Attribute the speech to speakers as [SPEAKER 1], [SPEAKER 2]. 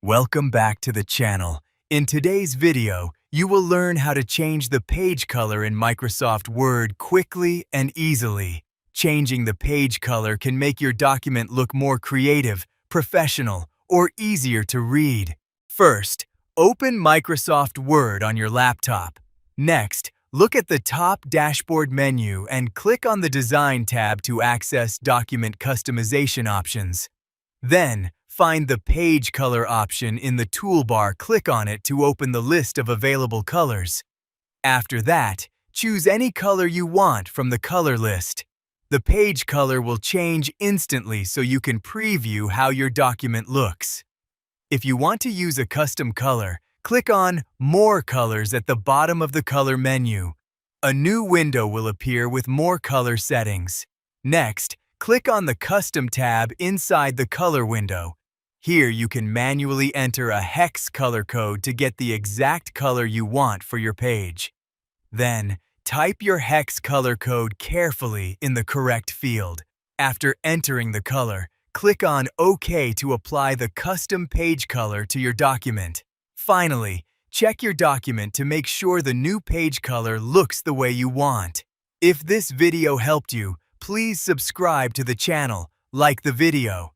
[SPEAKER 1] Welcome back to the channel. In today's video, you will learn how to change the page color in Microsoft Word quickly and easily. Changing the page color can make your document look more creative, professional, or easier to read. First, open Microsoft Word on your laptop. Next, look at the top dashboard menu and click on the Design tab to access document customization options. Then, find the Page Color option in the toolbar. Click on it to open the list of available colors. After that, choose any color you want from the color list. The page color will change instantly so you can preview how your document looks. If you want to use a custom color, click on More Colors at the bottom of the color menu. A new window will appear with more color settings. Next, click on the Custom tab inside the color window. Here you can manually enter a hex color code to get the exact color you want for your page. Then, type your hex color code carefully in the correct field. After entering the color, click on OK to apply the custom page color to your document. Finally, check your document to make sure the new page color looks the way you want. If this video helped you, please subscribe to the channel, like the video,